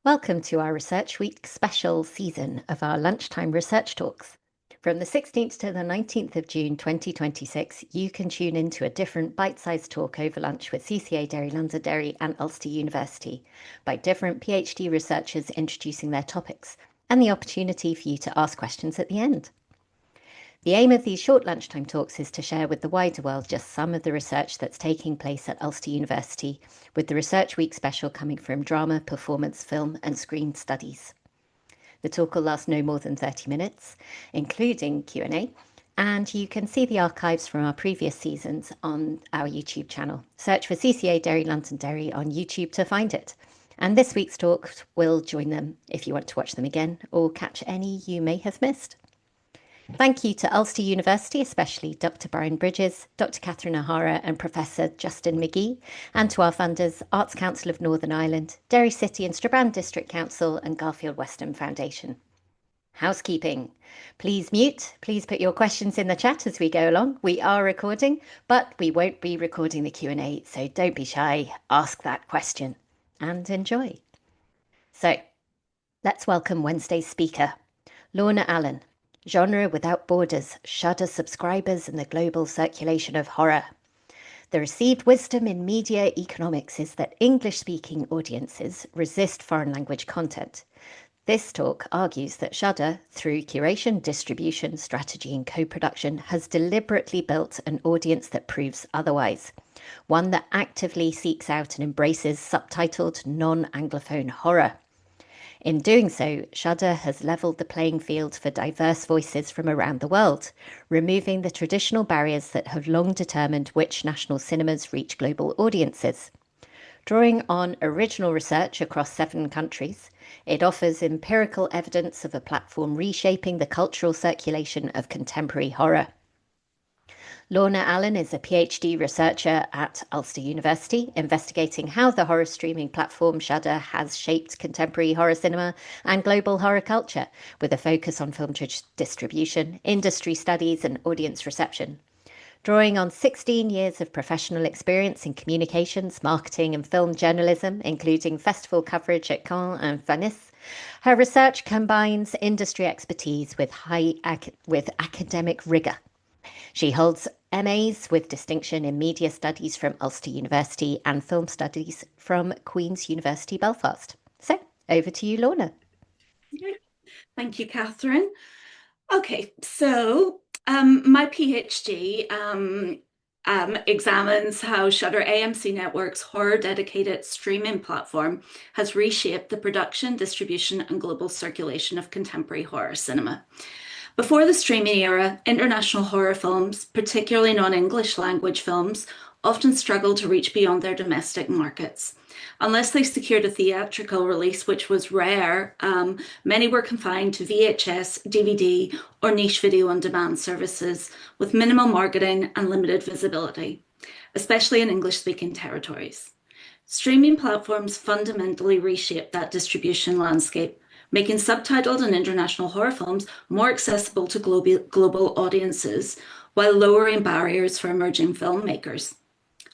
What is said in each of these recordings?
Welcome to our Research Week special season of our Lunchtime Research Talks. From the 16th to the 19th of June 2026, you can tune into a different bite-sized talk over lunch with CCA, Derry, Londonderry and Ulster University by different PhD researchers introducing their topics and the opportunity for you to ask questions at the end. The aim of these short lunchtime talks is to share with the wider world just some of the research that's taking place at Ulster University, with the Research Week special coming from drama, performance, film and screen studies. The talk will last no more than 30 minutes, including Q&A, and you can see the archives from our previous seasons on our YouTube channel. Search for CCA Derry Londonderry on YouTube to find it. And this week's talk will join them if you want to watch them again or catch any you may have missed. Thank you to Ulster University, especially Dr. Brian Bridges, Dr. Catherine O'Hara and Professor Justin McGee, and to our funders, Arts Council of Northern Ireland, Derry City and Strabane District Council and Garfield Weston Foundation. Housekeeping. Please mute. Please put your questions in the chat as we go along. We are recording, but we won't be recording the Q&A, so don't be shy. Ask that question and enjoy. So let's welcome Wednesday's speaker, Lorna Allen. Genre Without Borders, Shudder Subscribers and the Global Circulation of Horror. The received wisdom in media economics is that English-speaking audiences resist foreign language content. This talk argues that Shudder, through curation, distribution, strategy and co-production, has deliberately built an audience that proves otherwise. One that actively seeks out and embraces subtitled non-Anglophone horror. In doing so, Shudder has levelled the playing field for diverse voices from around the world, removing the traditional barriers that have long determined which national cinemas reach global audiences. Drawing on original research across 7 countries, it offers empirical evidence of a platform reshaping the cultural circulation of contemporary horror. Lorna Allen is a PhD researcher at Ulster University, investigating how the horror streaming platform Shudder has shaped contemporary horror cinema and global horror culture, with a focus on film distribution, industry studies and audience reception. Drawing on 16 years of professional experience in communications, marketing and film journalism, including festival coverage at Cannes and Venice, her research combines industry expertise with academic rigour. She holds MAs with distinction in media studies from Ulster University and film studies from Queen's University Belfast. So over to you, Lorna. Thank you, Catherine. Okay, so my PhD examines how Shudder AMC Network's horror-dedicated streaming platform has reshaped the production, distribution and global circulation of contemporary horror cinema. Before the streaming era, international horror films, particularly non-English language films, often struggled to reach beyond their domestic markets. Unless they secured a theatrical release, which was rare, many were confined to VHS, DVD, or niche video-on-demand services with minimal marketing and limited visibility, especially in English-speaking territories. Streaming platforms fundamentally reshaped that distribution landscape, making subtitled and international horror films more accessible to global audiences while lowering barriers for emerging filmmakers.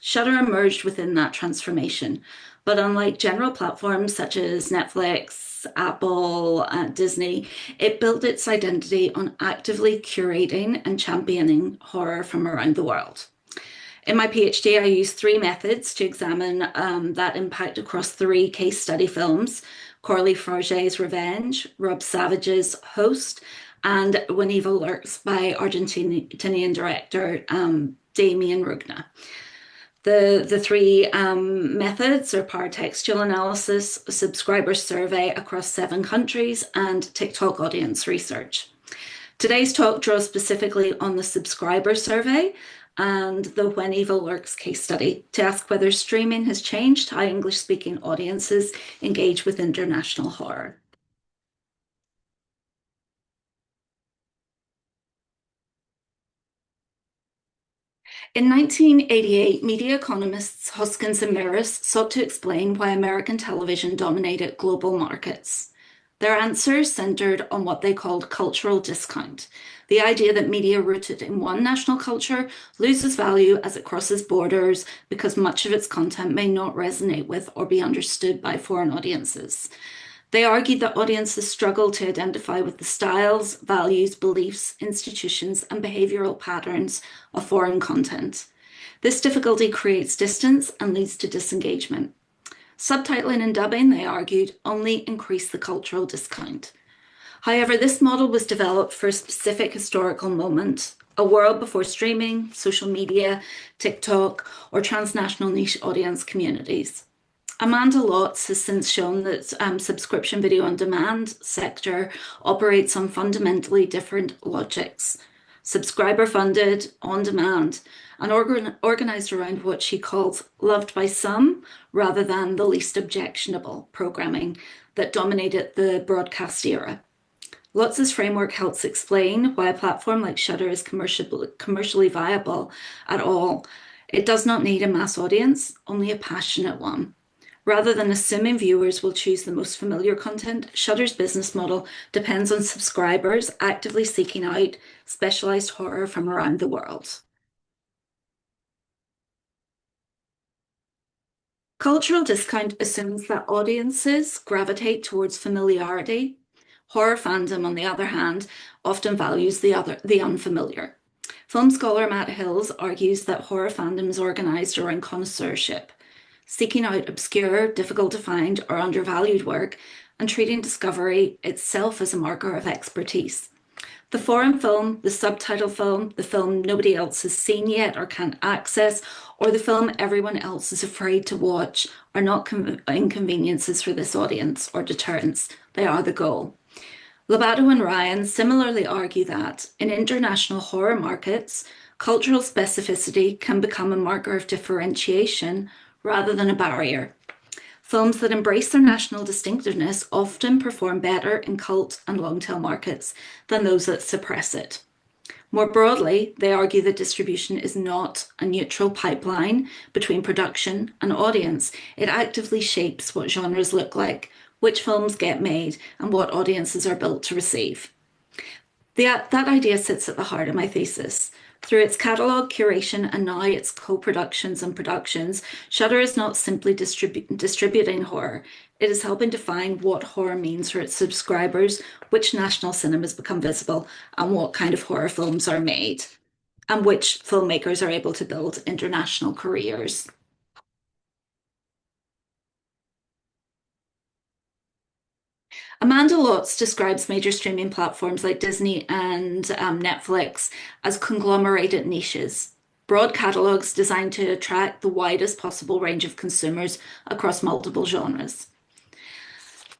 Shudder emerged within that transformation, but unlike general platforms such as Netflix, Apple, Disney, it built its identity on actively curating and championing horror from around the world. In my PhD, I used 3 methods to examine that impact across 3 case study films: Coralie Forget's Revenge, Rob Savage's Host, and When Evil Lurks by Argentinian director Damien Rugna. The 3 methods are paratextual analysis, subscriber survey across 7 countries, and TikTok audience research. Today's talk draws specifically on the subscriber survey and the When Evil Lurks case study to ask whether streaming has changed how English-speaking audiences engage with international horror. In 1988, media economists Hoskins and Maris sought to explain why American television dominated global markets. Their answers centered on what they called cultural discount, the idea that media rooted in one national culture loses value as it crosses borders because much of its content may not resonate with or be understood by foreign audiences. They argued that audiences struggle to identify with the styles, values, beliefs, institutions, and behavioral patterns of foreign content. This difficulty creates distance and leads to disengagement. Subtitling and dubbing, they argued, only increase the cultural discount. However, this model was developed for a specific historical moment, a world before streaming, social media, TikTok, or transnational niche audience communities. Amanda Lotz has since shown that subscription video on demand sector operates on fundamentally different logics. Subscriber funded, on demand, and organized around what she calls loved by some rather than the least objectionable programming that dominated the broadcast era. Lotz's framework helps explain why a platform like Shudder is commercially viable at all. It does not need a mass audience, only a passionate one. Rather than assuming viewers will choose the most familiar content, Shudder's business model depends on subscribers actively seeking out specialized horror from around the world. Cultural discount assumes that audiences gravitate towards familiarity. Horror fandom, on the other hand, often values the unfamiliar. Film scholar Matt Hills argues that horror fandom is organized around connoisseurship, seeking out obscure, difficult to find, or undervalued work, and treating discovery itself as a marker of expertise. The foreign film, the subtitle film, the film nobody else has seen yet or can't access, or the film everyone else is afraid to watch are not inconveniences for this audience or deterrents. They are the goal. Lobato and Ryan similarly argue that in international horror markets, cultural specificity can become a marker of differentiation rather than a barrier. Films that embrace their national distinctiveness often perform better in cult and long-tail markets than those that suppress it. More broadly, they argue that distribution is not a neutral pipeline between production and audience. It actively shapes what genres look like, which films get made, and what audiences are built to receive. That idea sits at the heart of my thesis. Through its catalogue, curation, and now its co-productions and productions, Shudder is not simply distributing horror. It is helping define what horror means for its subscribers, which national cinemas become visible, and what kind of horror films are made, and which filmmakers are able to build international careers. Amanda Lotz describes major streaming platforms like Disney and Netflix as conglomerated niches, broad catalogues designed to attract the widest possible range of consumers across multiple genres.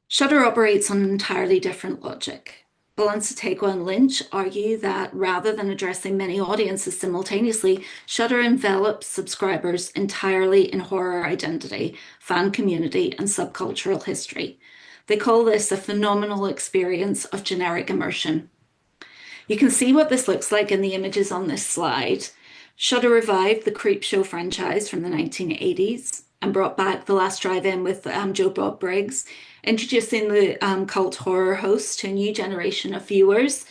Shudder operates on an entirely different logic. Balancetegua and Lynch argue that rather than addressing many audiences simultaneously, Shudder envelops subscribers entirely in horror identity, fan community, and subcultural history. They call this a phenomenal experience of generic immersion. You can see what this looks like in the images on this slide. Shudder revived the Creepshow franchise from the 1980s and brought back The Last Drive-In with Joe Bob Briggs, introducing the cult horror host to a new generation of viewers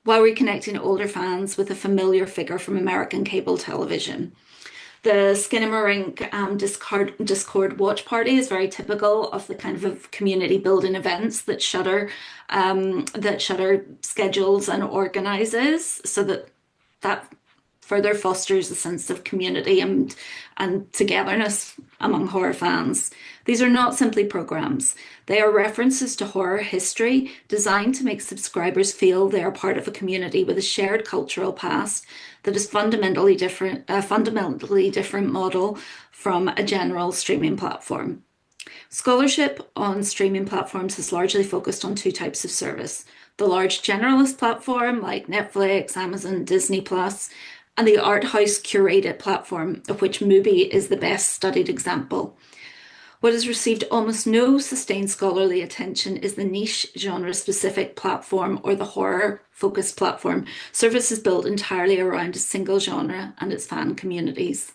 while reconnecting older fans with a familiar figure from American cable television. The Skinamarink Discord watch party is very typical of the kind of community building events that Shudder schedules and organizes, so that further fosters a sense of community and togetherness among horror fans. These are not simply programs. They are references to horror history designed to make subscribers feel they are part of a community with a shared cultural past that is fundamentally different, a fundamentally different model from a general streaming platform. Scholarship on streaming platforms has largely focused on two types of service: the large generalist platform like Netflix, Amazon, Disney Plus, and the art house curated platform, of which Mubi is the best studied example. What has received almost no sustained scholarly attention is the niche genre-specific platform or the horror-focused platform, services built entirely around a single genre and its fan communities.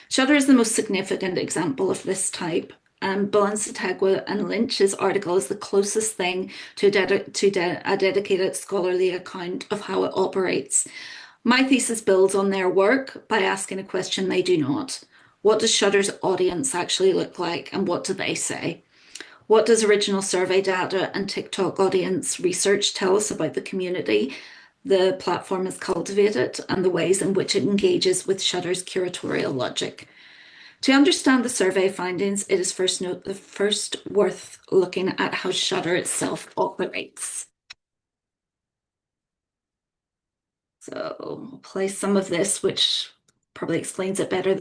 Shudder is the most significant example of this type, and Balancetegua and Lynch's article is the closest thing to a dedicated scholarly account of how it operates. My thesis builds on their work by asking a question they do not. What does Shudder's audience actually look like, and what do they say? What does original survey data and TikTok audience research tell us about the community the platform has cultivated and the ways in which it engages with Shudder's curatorial logic? To understand the survey findings, it is first worth looking at how Shudder itself operates. So I'll play some of this, which probably explains it better.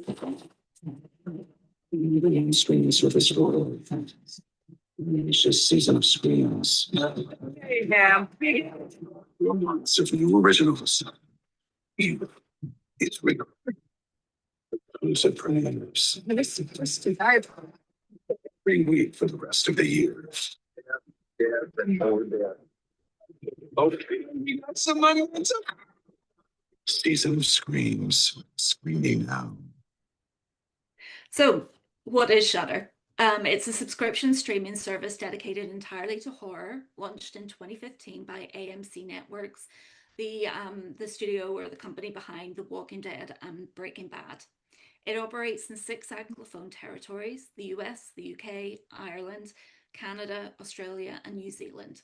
It's just season of screens. Yeah. So for you originals, it's real. Exclusive parameters. Every week for the rest of the year. Okay, we got some momentum. Season of screams, screaming now. So, what is Shudder? It's a subscription streaming service dedicated entirely to horror, launched in 2015 by AMC Networks, the studio or the company behind The Walking Dead and Breaking Bad. It operates in 6 Anglophone territories: the US, the UK, Ireland, Canada, Australia, and New Zealand.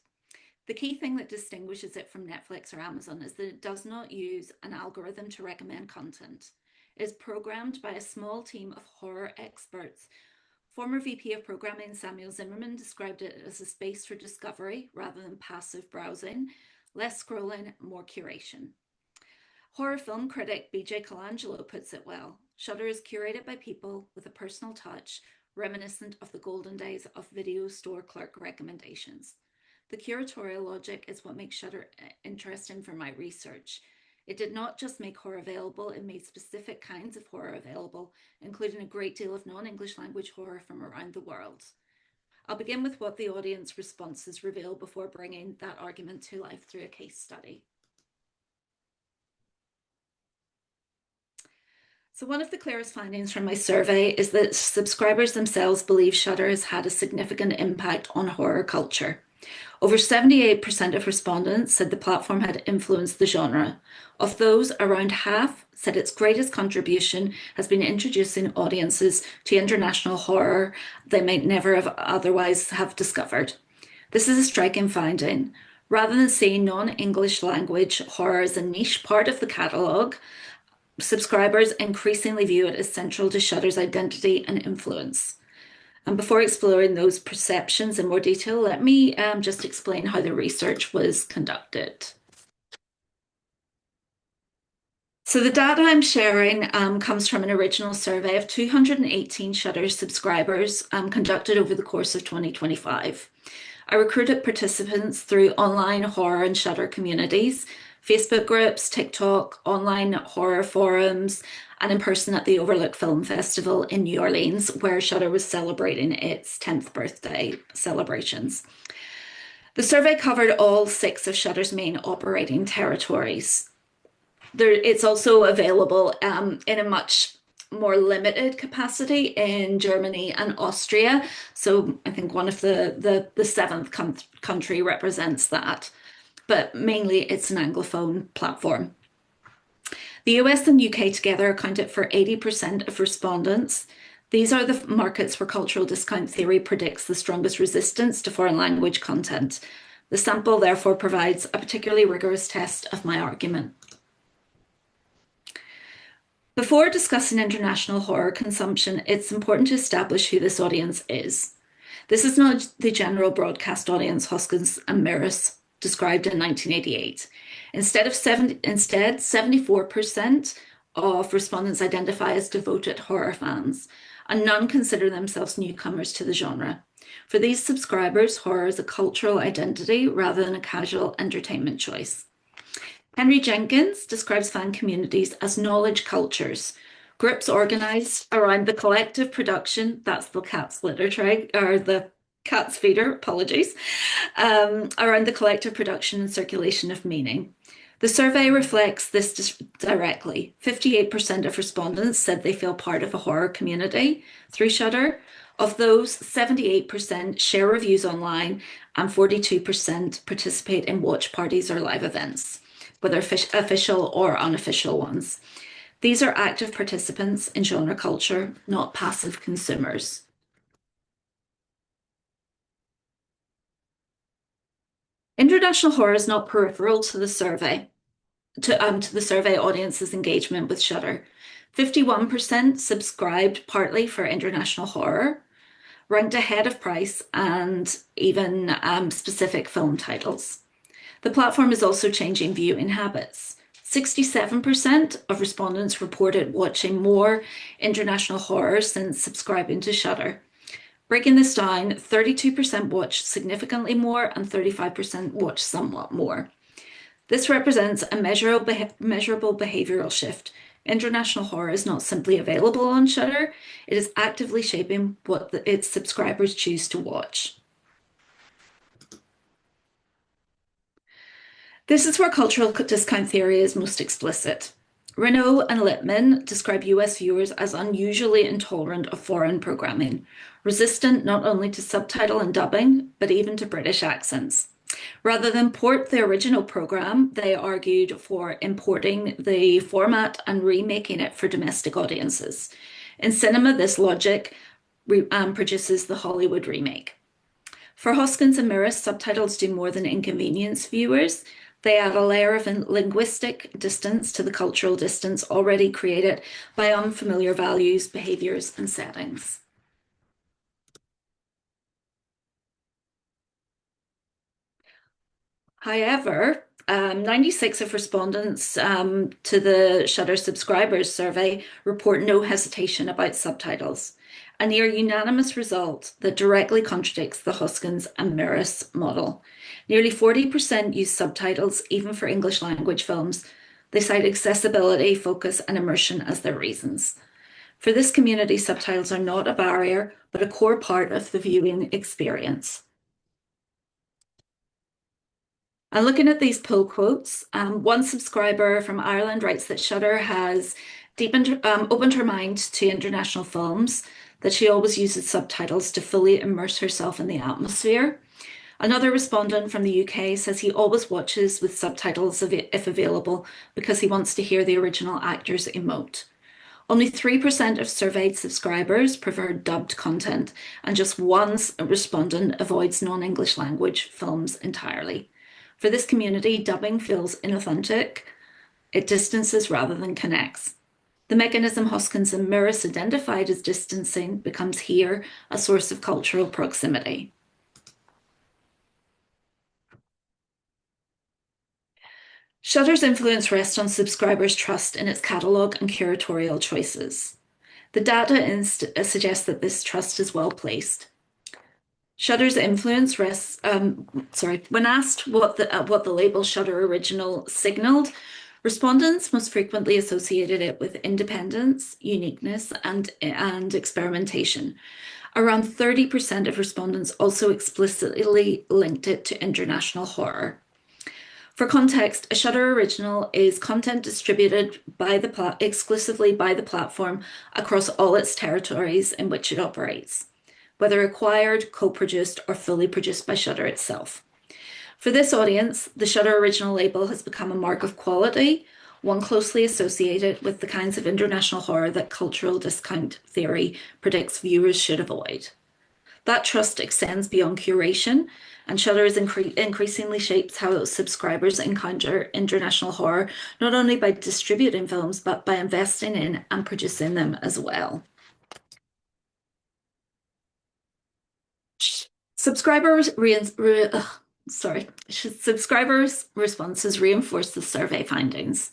The key thing that distinguishes it from Netflix or Amazon is that it does not use an algorithm to recommend content. It is programmed by a small team of horror experts. Former VP of Programming Samuel Zimmerman described it as a space for discovery rather than passive browsing, less scrolling, more curation. Horror film critic BJ Colangelo puts it well. Shudder is curated by people with a personal touch, reminiscent of the golden days of video store clerk recommendations. The curatorial logic is what makes Shudder interesting for my research. It did not just make horror available, it made specific kinds of horror available, including a great deal of non-English language horror from around the world. I'll begin with what the audience responses reveal before bringing that argument to life through a case study. So one of the clearest findings from my survey is that subscribers themselves believe Shudder has had a significant impact on horror culture. Over 78% of respondents said the platform had influenced the genre. Of those, around half said its greatest contribution has been introducing audiences to international horror they might never have otherwise have discovered. This is a striking finding. Rather than seeing non-English language horror as a niche part of the catalogue, subscribers increasingly view it as central to Shudder's identity and influence. And before exploring those perceptions in more detail, let me just explain how the research was conducted. So the data I'm sharing comes from an original survey of 218 Shudder subscribers conducted over the course of 2025. I recruited participants through online horror and Shudder communities, Facebook groups, TikTok, online horror forums, and in person at the Overlook Film Festival in New Orleans, where Shudder was celebrating its 10th birthday celebrations. The survey covered all 6 of Shudder's main operating territories. It's also available in a much more limited capacity in Germany and Austria. So I think one of the 7th country represents that, but mainly it's an Anglophone platform. The US and UK together accounted for 80% of respondents. These are the markets where cultural discount theory predicts the strongest resistance to foreign language content. The sample therefore provides a particularly rigorous test of my argument. Before discussing international horror consumption, it's important to establish who this audience is. This is not the general broadcast audience Hoskins and Mirris described in 1988. Instead, 74% of respondents identify as devoted horror fans, and none consider themselves newcomers to the genre. For these subscribers, horror is a cultural identity rather than a casual entertainment choice. Henry Jenkins describes fan communities as knowledge cultures, groups organized around the collective production, that's the cat's litter tray, or the cat's feeder, apologies, around the collective production and circulation of meaning. The survey reflects this directly. 58% of respondents said they feel part of a horror community through Shudder. Of those, 78% share reviews online and 42% participate in watch parties or live events, whether official or unofficial ones. These are active participants in genre culture, not passive consumers. International horror is not peripheral to the survey, to the survey audience's engagement with Shudder. 51% subscribed partly for international horror, ranked ahead of price and even specific film titles. The platform is also changing viewing habits. 67% of respondents reported watching more international horror since subscribing to Shudder. Breaking this down, 32% watched significantly more and 35% watched somewhat more. This represents a measurable behavioral shift. International horror is not simply available on Shudder, it is actively shaping what its subscribers choose to watch. This is where cultural discount theory is most explicit. Renault and Littman describe US viewers as unusually intolerant of foreign programming, resistant not only to subtitle and dubbing, but even to British accents. Rather than port the original program, they argued for importing the format and remaking it for domestic audiences. In cinema, this logic produces the Hollywood remake. For Hoskins and Mirris, subtitles do more than inconvenience viewers. They add a layer of linguistic distance to the cultural distance already created by unfamiliar values, behaviors, and settings. However, 96 of respondents to the Shudder subscribers survey report no hesitation about subtitles, a near unanimous result that directly contradicts the Hoskins and Mirris model. Nearly 40% use subtitles even for English language films. They cite accessibility, focus, and immersion as their reasons. For this community, subtitles are not a barrier, but a core part of the viewing experience. And looking at these pull quotes, one subscriber from Ireland writes that Shudder has opened her mind to international films, that she always uses subtitles to fully immerse herself in the atmosphere. Another respondent from the UK says he always watches with subtitles if available because he wants to hear the original actors emote. Only 3% of surveyed subscribers prefer dubbed content, and just one respondent avoids non-English language films entirely. For this community, dubbing feels inauthentic. It distances rather than connects. The mechanism Hoskins and Mirris identified as distancing becomes here a source of cultural proximity. Shudder's influence rests on subscribers' trust in its catalogue and curatorial choices. The data suggests that this trust is well placed. Shudder's influence rests, when asked what the label Shudder Original signaled, respondents most frequently associated it with independence, uniqueness, and experimentation. Around 30% of respondents also explicitly linked it to international horror. For context, a Shudder Original is content distributed exclusively by the platform across all its territories in which it operates, whether acquired, co-produced, or fully produced by Shudder itself. For this audience, the Shudder Original label has become a mark of quality, one closely associated with the kinds of international horror that cultural discount theory predicts viewers should avoid. That trust extends beyond curation, and Shudder increasingly shapes how subscribers encounter international horror, not only by distributing films, but by investing in and producing them as well. Subscribers' responses reinforce the survey findings.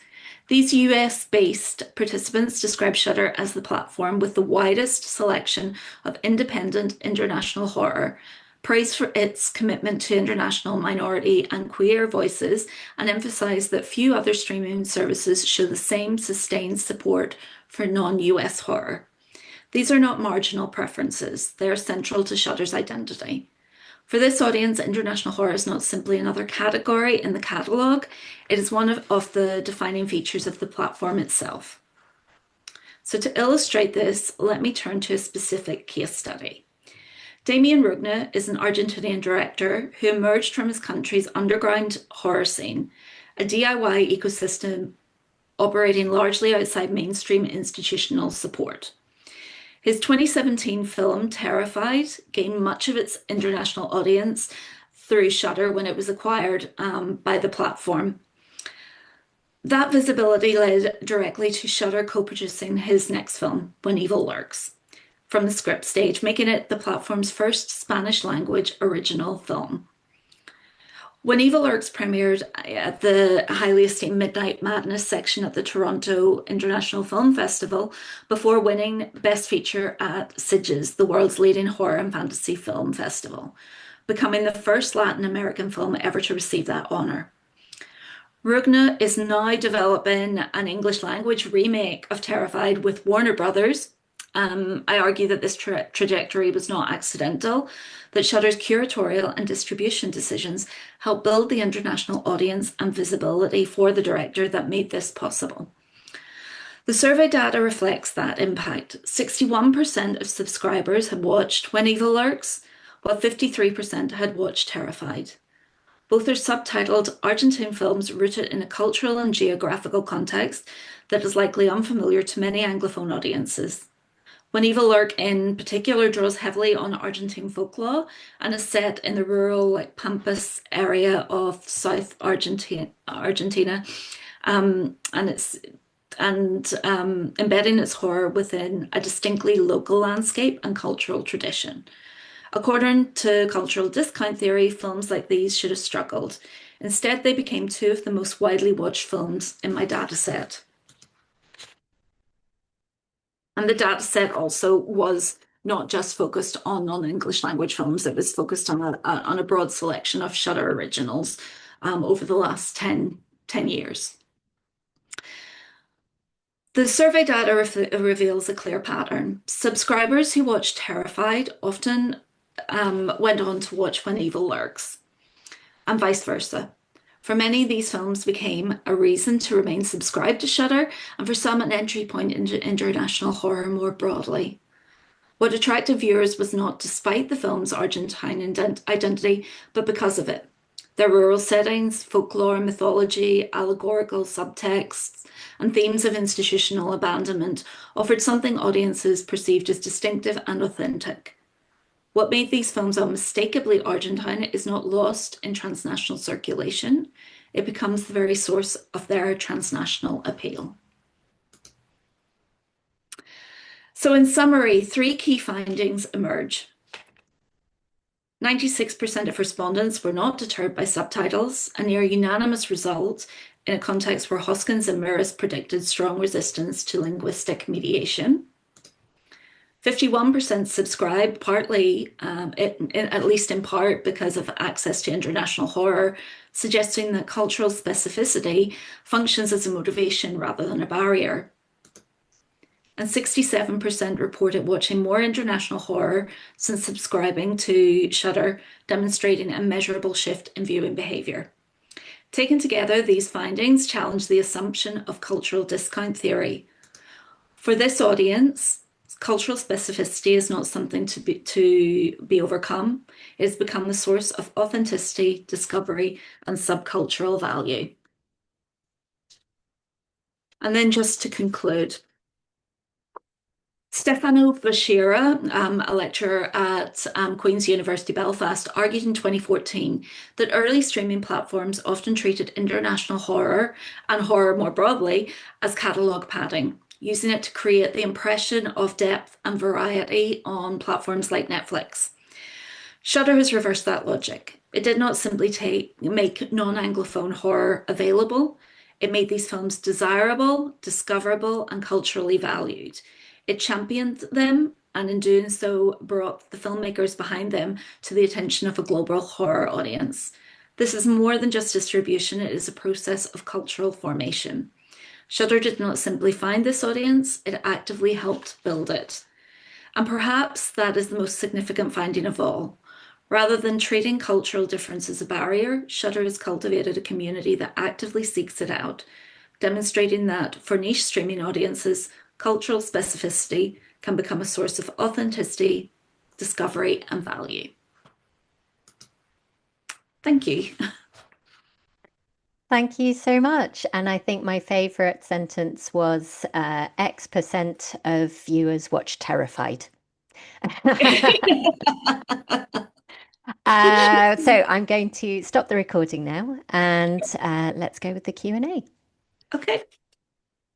These US-based participants describe Shudder as the platform with the widest selection of independent international horror, praise for its commitment to international minority and queer voices, and emphasize that few other streaming services show the same sustained support for non-US horror. These are not marginal preferences, they are central to Shudder's identity. For this audience, international horror is not simply another category in the catalogue, it is one of the defining features of the platform itself. So to illustrate this, let me turn to a specific case study. Damien Rugna is an Argentinian director who emerged from his country's underground horror scene, a DIY ecosystem operating largely outside mainstream institutional support. His 2017 film, Terrified, gained much of its international audience through Shudder when it was acquired by the platform. That visibility led directly to Shudder co-producing his next film, When Evil Lurks, from the script stage, making it the platform's first Spanish language original film. When Evil Lurks premiered at the highly esteemed Midnight Madness section at the Toronto International Film Festival before winning Best Feature at Sitges, the world's leading horror and fantasy film festival, becoming the first Latin American film ever to receive that honor. Rugna is now developing an English language remake of Terrified with Warner Brothers. I argue that this trajectory was not accidental, that Shudder's curatorial and distribution decisions helped build the international audience and visibility for the director that made this possible. The survey data reflects that impact. 61% of subscribers had watched When Evil Lurks, while 53% had watched Terrified. Both are subtitled Argentine films rooted in a cultural and geographical context that is likely unfamiliar to many Anglophone audiences. When Evil Lurk in particular draws heavily on Argentine folklore and is set in the rural Pampas area of South Argentina, and embedding its horror within a distinctly local landscape and cultural tradition. According to cultural discount theory, films like these should have struggled. Instead, they became two of the most widely watched films in my dataset. And the dataset also was not just focused on non-English language films, it was focused on a broad selection of Shudder originals over the last 10 years. The survey data reveals a clear pattern. Subscribers who watched Terrified often went on to watch When Evil Lurks, and vice versa. For many, these films became a reason to remain subscribed to Shudder, and for some, an entry point into international horror more broadly. What attracted viewers was not despite the film's Argentine identity, but because of it. Their rural settings, folklore, mythology, allegorical subtexts, and themes of institutional abandonment offered something audiences perceived as distinctive and authentic. What made these films unmistakably Argentine is not lost in transnational circulation. It becomes the very source of their transnational appeal. So in summary, three key findings emerge. 96% of respondents were not deterred by subtitles, a near unanimous result in a context where Hoskins and Mirris predicted strong resistance to linguistic mediation. 51% subscribe, partly, at least in part, because of access to international horror, suggesting that cultural specificity functions as a motivation rather than a barrier. And 67% reported watching more international horror since subscribing to Shudder, demonstrating a measurable shift in viewing behaviour. Taken together, these findings challenge the assumption of cultural discount theory. For this audience, cultural specificity is not something to be overcome. It has become the source of authenticity, discovery, and subcultural value. And then just to conclude, Stefano Bashira, a lecturer at Queen's University Belfast, argued in 2014 that early streaming platforms often treated international horror and horror more broadly as catalogue padding, using it to create the impression of depth and variety on platforms like Netflix. Shudder has reversed that logic. It did not simply make non-Anglophone horror available. It made these films desirable, discoverable, and culturally valued. It championed them, and in doing so, brought the filmmakers behind them to the attention of a global horror audience. This is more than just distribution, it is a process of cultural formation. Shudder did not simply find this audience, it actively helped build it. And perhaps that is the most significant finding of all. Rather than treating cultural difference as a barrier, Shudder has cultivated a community that actively seeks it out, demonstrating that for niche streaming audiences, cultural specificity can become a source of authenticity, discovery, and value. Thank you. Thank you so much. And I think my favorite sentence was X% of viewers watch Terrified. So I'm going to stop the recording now and let's go with the Q&A. Okay.